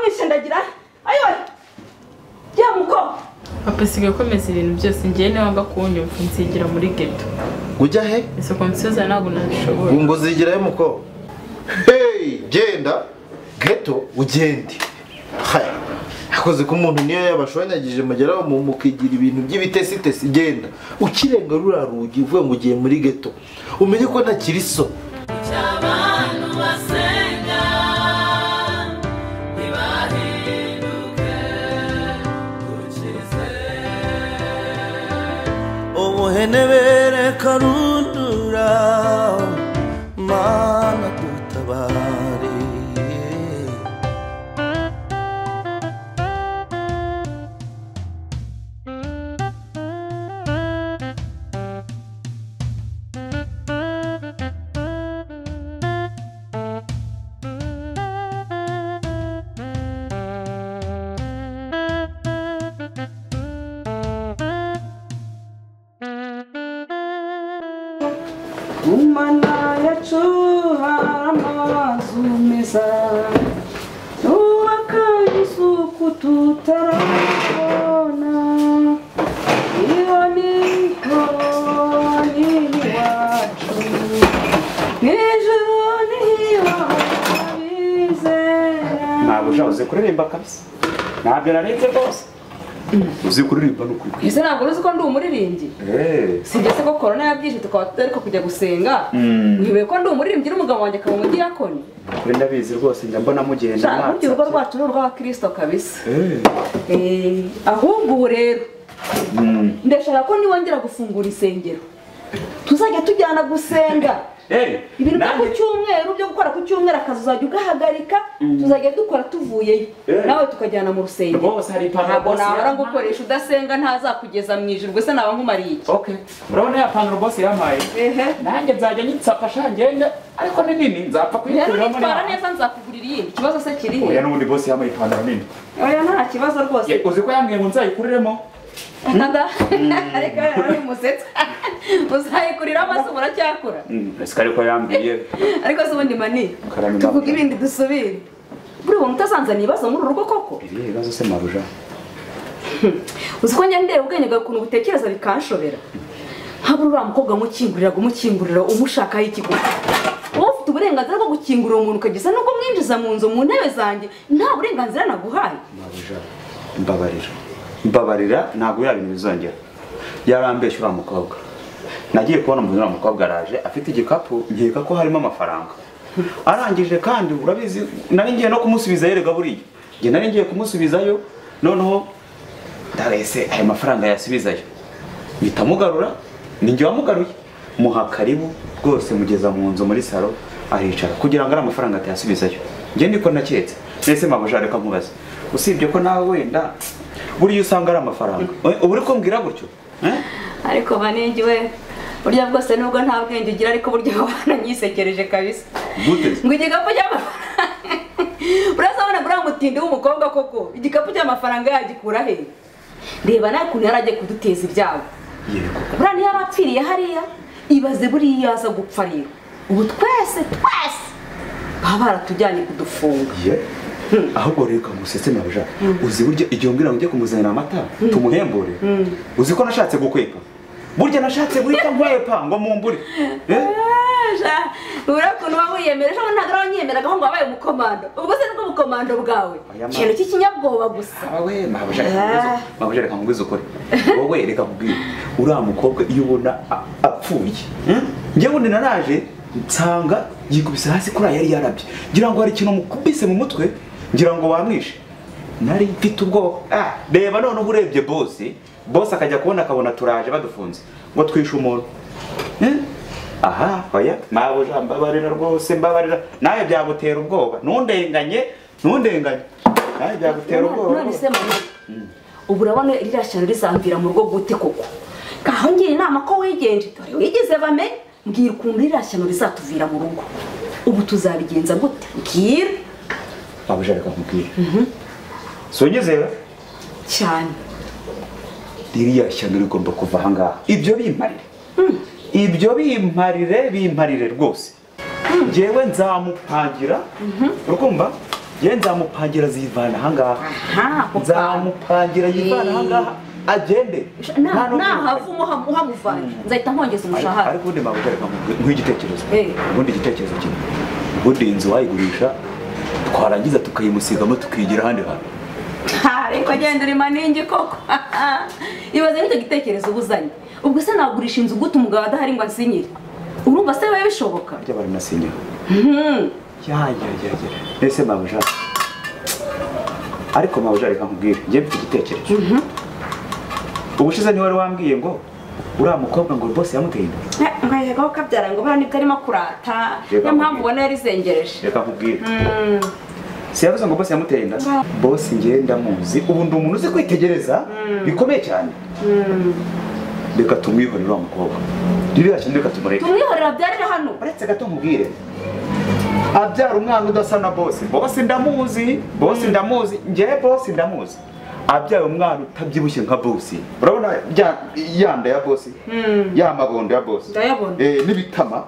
wamwishe ndagira ayo ya muko papa sigaye komeza ibintu byose ngiye niwanga kunyumva nsigira muri ghetto ujya he ese konsiyoza ntabwo nabishobora ngo zigirayo muko hey genda ghetto ugende haya akoze ko umuntu niyo yabashwanyagije mugeraho mukigira ibintu by'ibitesi genda ukirenga rura rugi uvuye ngo ugiye muri ghetto umenye ko ntakiri so cy'abantu basenga ntibahinduke ukize ubuhenebere karundura mana dutabare umana yacu amazu meza nubaka isuku tutarabona iyo niho n'iwacu n'ijuru niho bizera ntabwo uzi kuririmba kabisa ntabyo narenze rwose uzi kuririmba n'ukuri ese ntabwo uzi ko ndi umuririmbyi si ndetse ko corona yabyishe tukaba tutariko kujya gusenga ntibibe ko ndi umuririmbyi n'umugabo wanjye akaba umudiyakoni kuri ndabizi rwose njya mbona mugenda burya urugo rwacu ni urw'abakristo kabisa ahubwo ubu rero ndashaka ko niwongera gufungura isengero tuzajya tujyana gusenga ibintu byo ku cyumweru byo gukora ku cyumweru akazi uzajya ugahagarika tuzajya dukora tuvuyeyo nawe tukajyana mu rusengero ntabwo nahora gukoresha udasenga ntazakugeza mu ijuru gusa naba nkumariye iki urabona ya pantaro bose yampaye nanjye nzajya nyitsapa ngende ariko ni nini nzapfa kuyikuramo nitwara neza nzakugurira iyindi ikibazo se kiri oya n'ubundi bose yampaye ipantaro nini oya nta kibazo rwose uzi ko yambwiye ngo nzayikuriremo ariko ari umusetsa uzayikuriramo se muracyakura ese ariko yambwiye ariko se ubundi mani tuvuga ibindi dusubire buri muntu utasanzaniye ibibazo muri uru rugo koko iriya bibazo se maruja uzi ko njya ndeba ubwenge bwawe ukuntu butekereza bikanshobera nk'abura uriya mukobwa umukingurira umushakaho ikigo wowe ufite uburenganzira bwo gukingurira umuntu ukageza n'ubwo mwinjiza mu nzu mu ntebe zanjye nta burenganzira naguhaye maruja mbabarira ntabwo biriya bintu bizongera yarambeshya uriya mukobwa nagiye kubona umuntu uriya mukobwa araje afite igikapu nkeka ko harimo amafaranga arangije kandi urabizi nari ngiye no kumusubizayo rega buriya njye nari ngiye kumusubizayo noneho ndarese ayo mafaranga yasubizayo mpita mugarura ninjye wamugaruye muha karibu rwose mugeza mu nzu muri salo aricara kugira ngo ari amafaranga atayasubizayo njye niko naketse nese mabuja reka nkubaze usibye ko nawe wenda buriya usanga ari amafaranga ubu uri kumbwira gutyo ariko banengi we burya bwose nubwo nta bwenge ugira ariko burya wananyisekereje kabisa ngo igikapu cy'amafaranga urasabona buriya mutindi w'umukobwa koko igikapu cy'amafaranga yagikura he reba nawe ukuntu yari agiye kuduteza ibyago buriya niyo yarapfiriye hariya ibaze buriya yaza gupfa rero ubu twese baba baratujyanye kudufunga ahubwo reka ngusetse mabuja uzi burya igihe umbwira ngo ujye kumuzanira amata tumuhembure uzi ko nashatse gukwepa burya nashatse guhita nkwepa ngo mumbure urakuntu uba wiyemereje ngo ntabwo uranyemeraga ngo wabaye umukomando ubwo se nibwo bukomando bwawe ikintu cy'ikinyabwoba gusa wowe mabuja reka nkubwize ukuri wowe reka nkubwire uriya mukobwa iyo ubona apfuye njyewe undi naraje nsanga yikubise hasi kuri yari yarabye ngira ngo hari ikintu mukubise mu mutwe ngira ngo wamwishe nari mfite ubwoba reba none urebye boss akajya kubona akabona turaje badufunze ngo twishe umuntu aha oya mabuja mbabarira rwose mbabarira nawe byagutera ubwoba ntundenganye nawe byagutera ubwoba none se mama ubu urabona iriya shyano rizamvira mu rugo gute koko kaho ngira inama ko wigenje dore wigeze bamenye mbwira ukuntu iriya shyano rizatuvira mu rugo ubu tuzabigenza gute mbwira mabuja reka nkubwire sonyizera cyane iriya shyano rigomba kuva aha ngaha ibyo bimparire rwose njyewe nzamupangira urukumva ye nzamupangira zivana ahangaha aha ako kantu. nzamupangira yivana ahangaha agende nahava uhamuvanye nzahita nkongeza umushahara. ariko ubundi mpamvu reka nk'igitekerezo Eh. ubundi igitekerezo kimwe ubundi iyi nzu wayigurisha twarangiza tukayimusigamo tukigira ahandi hantu ariko genda uri maningi koko ibaze nk'icyo gitekerezo ubuzanye ubwo se nagurisha inzu gute umugabo adahari ngo asinyire urumva se biba bishoboka burya bari nasinyira ese mabuja ariko mabuja reka nkubwire njye mfite igitekerezo ubushize ntiwari wambwiye ngo uriya mukobwa ngo bose yamuteye inda nkayega ko kabyara ngo buriya nibwo arimo kurata niyo mpamvu ubona yarizengereje. reka nkubwire si yavuze ngo bose yamuteye inda bose njye ndamuzi ubu ndi umuntu uzi kwitegereza bikomeye cyane reka tumwihorere uriya mukobwa ririya kintu reka tumureke tumwihorera abyarire hano. uretse gato nkubwire abyara umwana udasa na bose bose ndamuzi njyewe bose ndamuzi abyaye umwana utabyibushye nka bosi urabona ya nda ya bosi ya mabondo ya bosi n'ibitama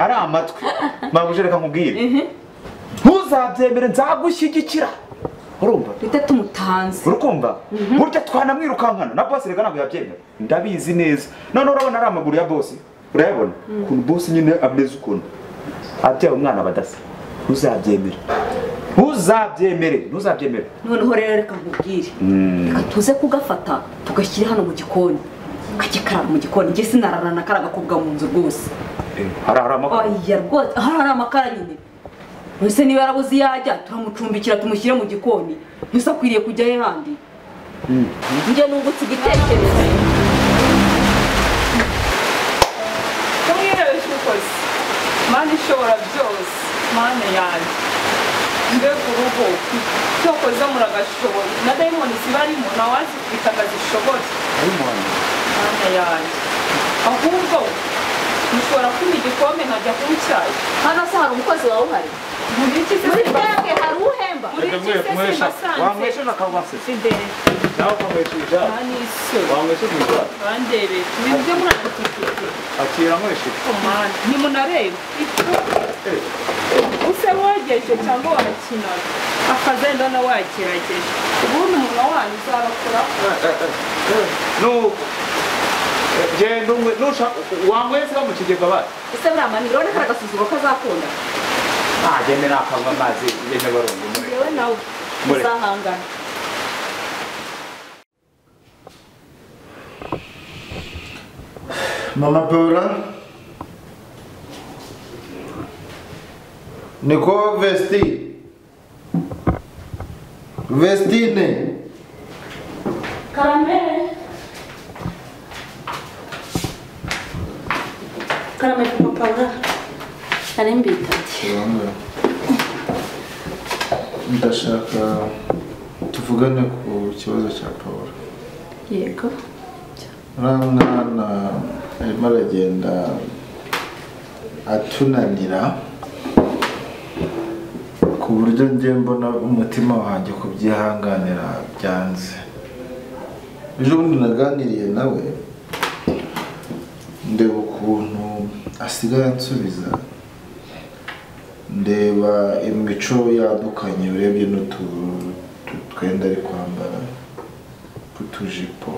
ari amatwi mpamvu reka nkubwire ntuzabyemere nzagushyigikira urumva bite tumutanze urukumva burya twanamwirukankana na bosi reka ntabwo yabyemera ndabizi neza none urabona ari amaguru ya bosi urayabona ukuntu bosi nyine ameze ukuntu abyaye umwana badasa ntuzabyemere noneho rero reka nkubwire reka tuze kugafata tugashyira hano mu gikoni kagikarara mu gikoni njye sinararana karaga kubwa mu nzu rwose hari amakara oya rwose hari amakara nyine ese niba yarabuze yajya turamucumbikira tumushyire mu gikoni ntuse akwiriye kujyayo handi njye nungutse igitekerezo tumwirebeshe ukoze mana ishobora byose mana yanjye mbega urugo cyokoze muragashoboye na dayimoni zibarimo ntawazifite akazishobora mana yanjye ahubwo mushobora kunywa igikombe nkajya kunywa icyayi hano se hari umukozi wawe uhari muri iki se muri twebwe hari uhemba muri iki se simbasanze wamwesheje akabase sidere nawe ukamwesheje n'isoni bandebeye ibyo muranatifite akira nkwesheje komana ntimunareba use wogeje cyangwa warakinaga akazenda na wakirageje ubundi umunwa wanyu uzabakora nuko genda wamwese mu kigega bari ese buriya maniro urabona kari agasuzuguro kazakunda gende nakanywa amazi ngende barungu yewe nawe uzahangana Mama Paula niko Vestine Karame Papa Paula ari mbitati ndashaka tuvugane ku kibazo cya Paula. yego mwana arimo aragenda atunanira ku buryo njye mbona umutima wanjye kubyihanganira byanze. Ejo bundi naganiriye nawe ndeba ukuntu asigaye ansubiza, ndeba imico yadukanye urebye n'utwenda ari kwambara tw'utujipo.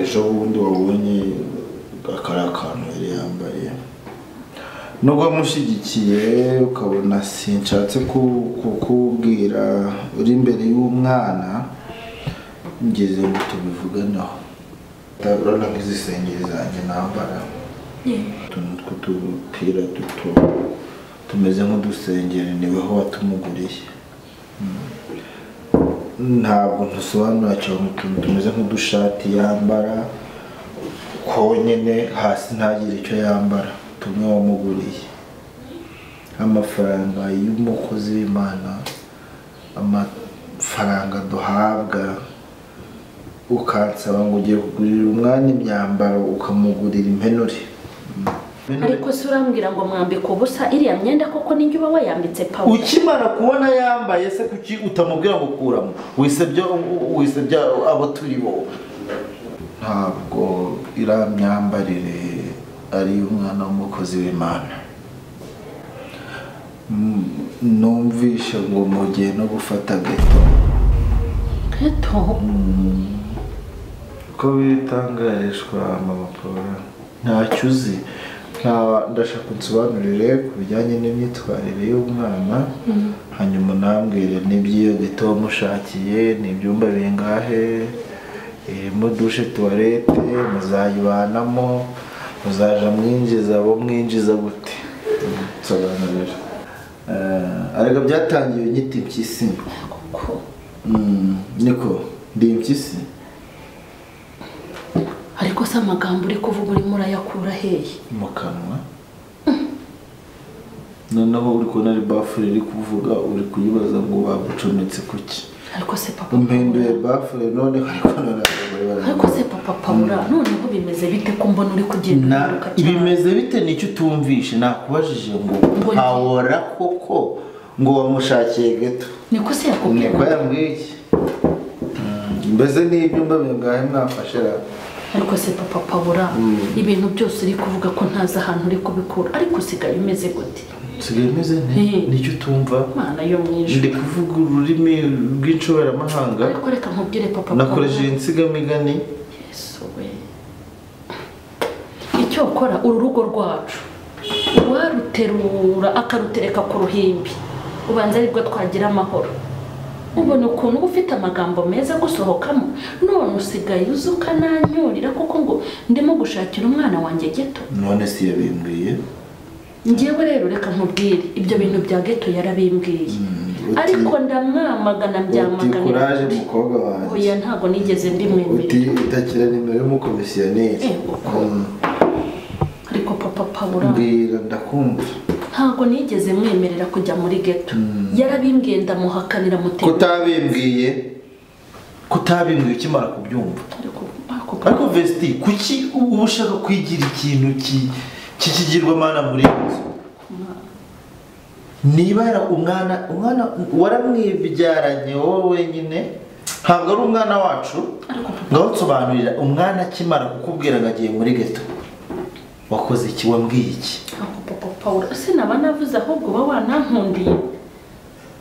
Ejo bundi wabonye akari akantu yari yambaye, nubwo wamushyigikiye ukabona sinshatse kukubwira uri imbere y'umwana, ngeze ngo tubivuganeho. Urabona nk'izi sengeri zanjye nambara, utuntu tw'udupira duto tumeze nk'udusengeri niweho watumuguriye. Ntabwo ntusobanura cyane utuntu tumeze nk'udushati yambara konyine, hasi ntagire icyo yambara, tumwe wamuguriye. Amafaranga y'umukozi w'Imana, amafaranga duhabwa, ukansaba ngo ugiye kugurira umwana imyambaro ukamugurira impenure. ariko se urambwira ngo mwambike ubusa iriya myenda koko ninjye uba wayambitse Paula? Ukimara kubona yambaye se kuki utamubwira ngo kuramo? Wisebya abo turi bo. Ntabwo iriya myambarire ari umwana w'umukozi w'Imana. numvishe ngo mugiye no gufata geto. Geto? Uko bitangarishwa mama Paula ntacyo uzi. Ndashaka unsobanurire ku bijyanye n'imyitwarire y'umwana hanyuma nambwire n'iby'iyo geto wamushakiye n'ibyumba bingahe mu dushe toilette muzayibanamo muzaja mwinjiza abo mwinjiza gute nsobanurira. Arega byatangiye nyiti impyisi niko ndi impyisi. Ariko se amagambo uri kuvuga urimo urayakura hehe mu kanwa? Noneho uri kubona ari bafure iri kuvuga uri kuyibaza ngo bagucometse kuki? Ariko se papa umpenduye bafure none ariko se papa Paula noneho bimeze bite ko mbona uri kugenda uruka cyane? Bimeze bite nicyo utumvishe nakubajije ngo hawora koko ngo wamushakiye geto. Niko se yakubwiye? Niko yambwiye. Mbese n'ibyumba bingahe mwafashe ra? Ariko se papa Paula ibintu byose uri kuvuga ko ntaza ahantu uri kubikura ariko usigaye umeze gute? Sigaye meze nicyo utumva? Mana yo mwijuru. Ndi kuvuga ururimi rw'incoberamahanga. Ariko reka nkubwire papa Paula. Nakoresheje insigamigani. Yesu we. Icyo ukora uru rugo rwacu waruterura akarutereka ku ruhimbi ubanza aribwo twagira amahoro. Ubona ukuntu ufite amagambo meza gusohokamo none usigaye uzuka nanyurira kuko ngo ndimo gushakira umwana wanjye geto. None si yabimbwiye? Ngewe rero reka nkubwire ibyo bintu bya geto yarabimbwiye. Ariko ndamwamagana mbyamagana. Uti kuraje mukobwa wanjye. Oya ntago nigeze ndimwemera. Utakira nimero y'umukomisiyoneri. Ariko papa Paula mbwira ndakumva. Ntago nigeze mwemerera kujya muri geto. Yarabimbwiye ndamuhakanira mutego. Kutabimbwiye ukimara kubyumva. Ariko Vesti kuki uba ushaka kwigira ikintu kikigirwamana muri inzu? Niba umwana waramwibyaranye wowe wenyine ntabwo ari umwana wacu. Ngaho nsobanurira umwana akimara kukubwira ngo agiye muri geto wakoze iki? Wambwiye iki? Papa Paula sinaba navuze ahubwo uba wanankundiye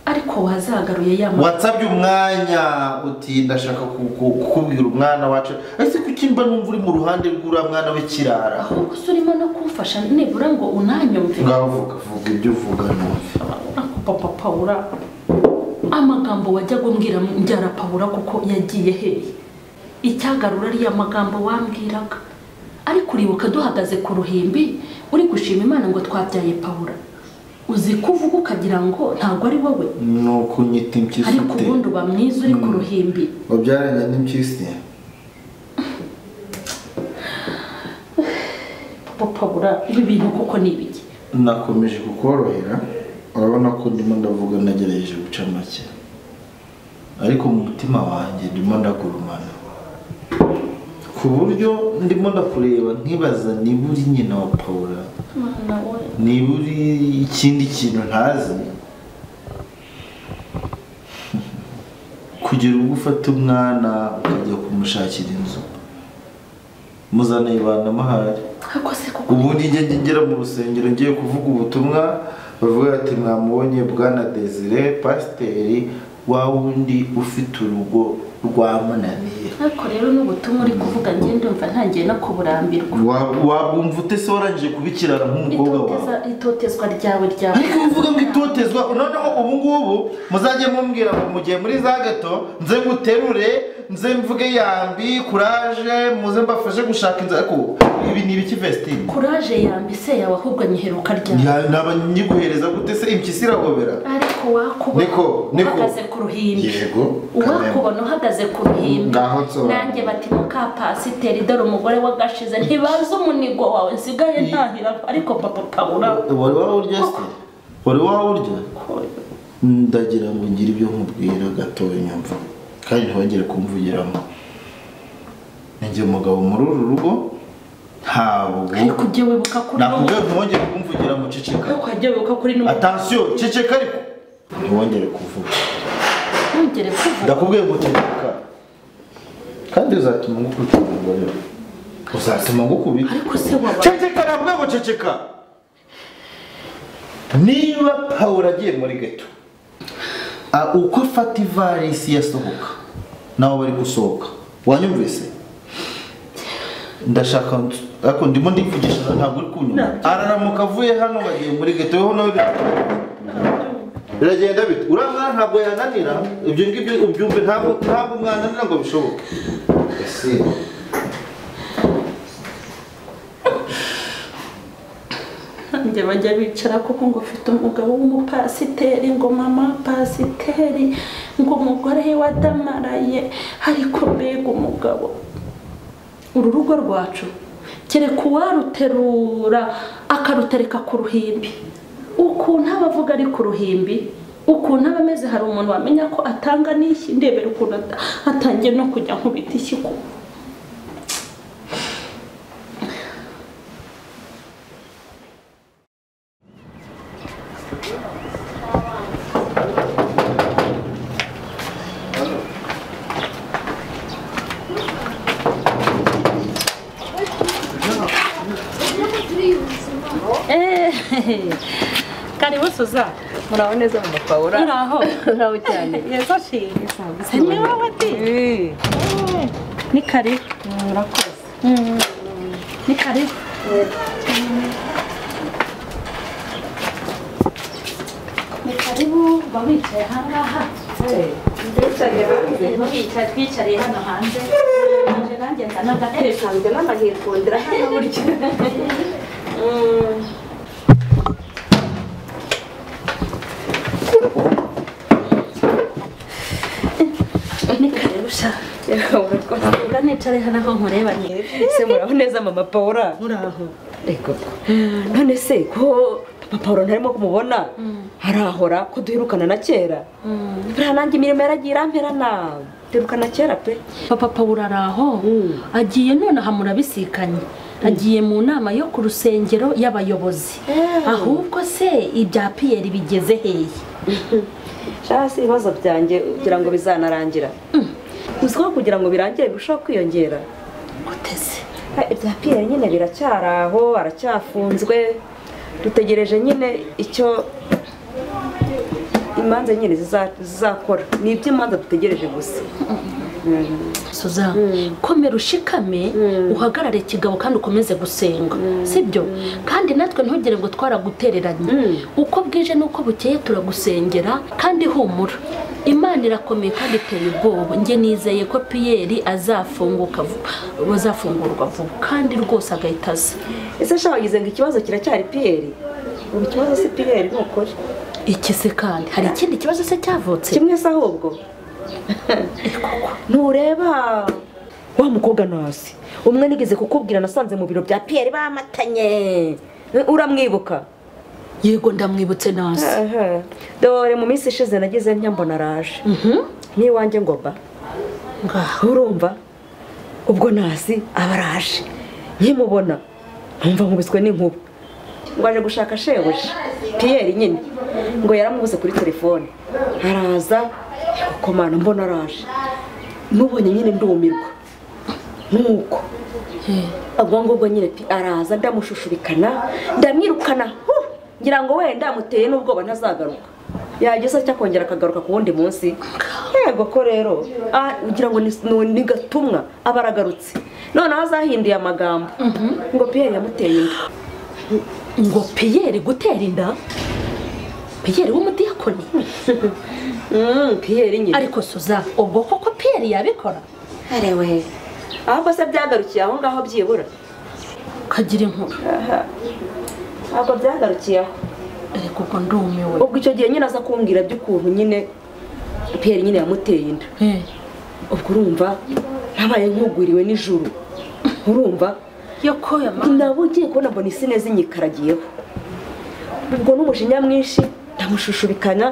ariko wazagaruye yama watsabye umwanya uti ndashaka kukubwira umwana wacu. Ese kuki mba numva uri mu ruhande rw'ura mwana we kirara? ahubwo urimo no kumfasha nibura ngo unanyumve. Ngaho vuga ibyo uvuga numve. Papa Paula amagambo wajya gumbwira mbyara Paula kuko yagiye hehe? Icyagarura ari amagambo wambwiraga ariko uribuka duhagaze ku ruhimbi uri gushima Imana ngo twabyaye Paula. Uzi kuvuga ukagira ngo ntago ari wowe. Nuko nyita impyisi. Ariko ubundi uba mwiza uri ku ruhimbi. Wabyaranye n'impyisi? Papa Paula ibi bintu kuko ni ibiki? Nakomeje kukorohera urabona ko ndimo ndavuga nagerageje guca make ariko mu mutima wanjye ndimo ndagurumana ku buryo ndimo ndakureba nkibaza niba uri nyina wa Paula niba uri ikindi kintu ntazi kugira ubwo ufata umwana ukajya kumushakira inzu muzanayibana amahari. Ubundi njye ngera mu rusengero ngiye kuvuga ubutumwa bavuga ati mwamubonye Bwana Desire pasiteri wa wundi ufite urugo rwamunaniye. Ariko rero n'ubutumwa uri kuvuga njye ndumva ntangiye no kuburambirwa. Wabumva ute se warangije kubikirana nk'umukobwa wawe? Itotezwa ryawe. Ariko uvuga ngo itotezwa noneho ubu ngubu muzajye mumbwira ngo mugiye muri za gato nze nguterure nze mvuge yambi kuraje muze mbafashe gushaka inzu. Ariko ibi ni ibiki Vesti? Kuraje yambi se yawe ahubwo nyiheruka ryawe. Naba nyiguhereza gute se impyisi iragobera? Ariko wakubona uhagaze ku ruhimbi. Yego. Wakubona uhagaze ku ruhimbi. Nanjye bati muka pasiteri dore umugore wagashize ntibaza umunigo wawe nsigaye ntahira. Ariko papa Paula wari wawurya se? Wari wawurya? Ndagira ngo ngire ibyo nkubwira gatoya nyumva kandi ntibongere kumvugiramo. Ninjye umugabo muri uru rugo ntabwo ariko ujye wibuka kuri nakubwiye ntibongere kumvugira mu ceceka. Ariko ujye wibuka kuri n'umuntu. Attention ceceka ariko ntibongere kuvuga. Ntongere kuvuga. Ndakubwiye ngo ceceka. Kandi uzatuma ngukubita rero. Uzatuma ngukubita. Ariko se waba ceceka nabwo ngo ceceka. niba Paul agiye muri ghetto uko afata ivarisi yasohoka nawe bari gusohoka wanyumvise ndashaka ariko ndimo ndivugisha ntabwo uri kunyuma araramuka avuye hano bagiye muri ghetto ho nawe biragenda bite urangana ntabwo yananira ibyo ngibyo ubyumve ntabwo mwananira ngo bishoboke ese njye bajya bicara kuko ngo ufite umugabo w'umupasiteri ngo mama pasiteri ngo umugore wadamaraye ariko mbega umugabo uru rugo rwacu kereka uwaruterura akarutereka ku ruhimbi ukuntu aba avuga ari ku ruhimbi ukuntu aba ameze hari umuntu wamenya ko atanga n'ishyi ndebera ukuntu atangiye no kujya nkubita ishyi ku karibu Suza muraho neza mu Paula muraho muraho cyane yego shimye ni wowe ati ni kare murakoze ni kare ni karibu babicaye ahangaha twicariye hano hanze nanjye ndanagateka n'amahirwe hano buryo ni kare rusha uranicare hano aho nkureba ni se muraho neza mama Paula muraho ego none se ko papa Paula ntarimo kumubona harahora ko duherukana na kera buriya nanjye imirimo yaragiye iramperana duherukana kera pe papa Paula araho agiye none aha murabisikanye agiye mu nama yo ku rusengero y'abayobozi ahubwo se ibya Pierre bigeze hehe shasi ibibazo byanjye kugira ngo bizanarangira uziko kugira ngo birangire birushaho kwiyongera guteze ibya Pierre nyine biracyaraho aracyafunzwe dutegereje nyine icyo imanza nyine zizakora ni iby'imanza dutegereje gusa Suza komera ushikame uhagarare kigabo kandi ukomeze gusenga sibyo kandi natwe ntugire ngo twaragutereranye uko bwije nuko bukeye turagusengera kandi humura Imana irakomeye kandi iteye ubwoba nge nizeye ko Pierre azafungurwa vuba kandi rwose agahitaza ese shaka wagize ngo ikibazo kiracyari Pierre ubu ikibazo si Pierre n'ukuri iki se kandi hari ikindi kibazo se cyavutse kimwe se ahubwo ntureba wa mukobwa nasi umwe nigeze kukubwira nasanze mu biro bya Pierre bamatanye uramwibuka yego ndamwibutse nasi dore mu minsi ishize nagize nyambona araje n'iwanjye ngo ba urumva ubwo nasi abaraje nkimubona ntumva nkubiswe n'inkuba ngo aje gushaka shebuja Pierre nyine ngo yaramubuze kuri telefone araza komana mbona araje mubonye nyine ndumirwa nuko ubwo nyine araza ndamushushubikana ndamwirukana ngira ngo wenda muteye n'ubwoba ntazagaruka yageze cyakongera akagaruka ku wundi munsi yego ko rero ugira ngo ni gatumwa abaragarutse none azahinduye amagambo ngo Pierre yamuteye inda ngo Pierre gutera inda Pierre w'umudiyakoni Pierre nyine ariko Suza ubwo koko Pierre yabikora arewe ahubwo se byagarukiye aho ngaho byibura kagira inkuru ntabwo byagarukiye aho ariko ubwo ndumiwe ubwo icyo gihe nyine aza kumbwira by'ukuntu nyine Pierre nyine yamuteye inda ubwo urumva ntabaye nkuguriwe n'ijuru urumva yoko nabo ugiye kubona mbona isi neza inyikaragiyeho ubwo n'umujinya mwinshi ndamushushubikana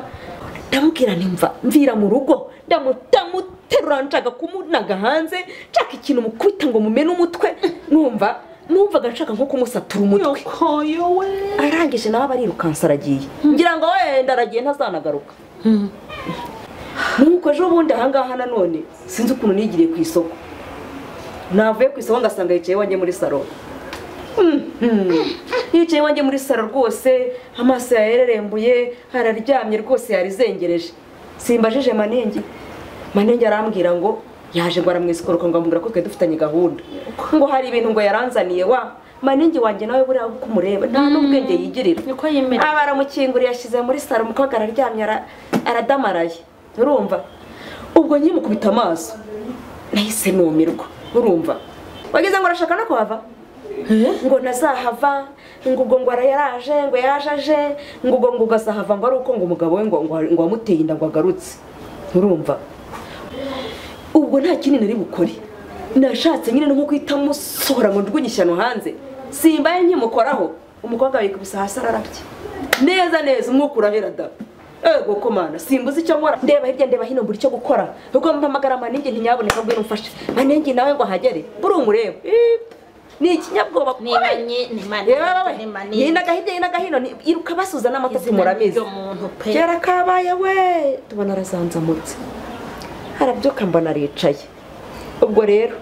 ndamubwira nimva mvira mu rugo ndamuterura nshaka kumunaga hanze nshaka ikintu mukubita ngo mumene umutwe numvaga nshaka nko kumusatura umutwe arangije nawe barirukansa aragiye ngira ngo wenda aragiye ntazanagaruka nuko ejo bundi ahangaha nanone sinzi ukuntu nigiriye ku isoko navuye ku isoko ngasanga yicaye wanjye muri salo yicaye wanjye muri saro rwose amaso yarerembuye hararyamye rwose yarizengereje simbajije manenge arambwira ngo yaje ngo aramwisikoroka ngo amubwira ko twe dufitanye gahunda ngo hari ibintu ngo yaranzaniye wa manenge wanjye nawe buriya uko umureba nta n'ubwenge yigirira niko yemera abaramukinguriye yashyize muri saro umukobwa araryamye aradamaraye urumva ubwo nyimukubita amaso nahise numirwa urumva wagize ngo arashaka no kuhava ngo nazahava ngo ubwo ngo arayaraje ngo yajaje ngo ubwo ngo ugasahava ngo ari uko ngo umugabo we ngo wamuteye inda ngo agarutse urumva ubwo nta kinini nari bukore nashatse nyine no kwita musohora ngo ndwunyishyano hanze simbaye nkimukoraho umukobwa wikubisa hasi ararabye neza umwuka urahera da ego komana simbuze icyo nkora ndeba hirya ndeba hino mbura icyo gukora ubwo mpamagara manenge ntinyaboneka bwo numfashe manenge nawe ngo hagere buri umureba ni ikinyabwoba n'agahino iruka basuza n'amata muramizi kera kabaye we tubona arazanzamutse harabyuka mbona aricaye ubwo rero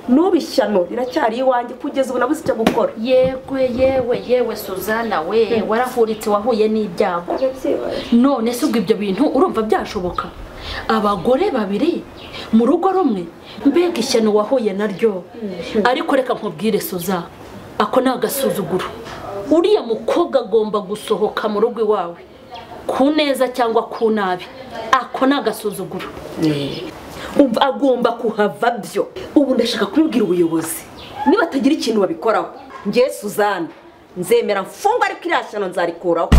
n'ubishyano riracyari iwanjye kugeza ubu nabuze icyo gukora yewe Suzana we warahuritse wahuye n'ibyago none se ubwo ibyo bintu urumva byashoboka abagore babiri mu rugo rumwe mbega ishyano wahuye naryo ariko reka nkubwire Suza ako ni agasuzuguro uriya mukobwa agomba gusohoka mu rugo iwawe ku neza cyangwa ku nabi ako ni agasuzuguro umva agomba kuhava byo ubu ndashaka kubibwira ubuyobozi niba atagira ikintu babikoraho ngiye Suzana nzemera mfungwa ariko iriya shyano nzarikuraho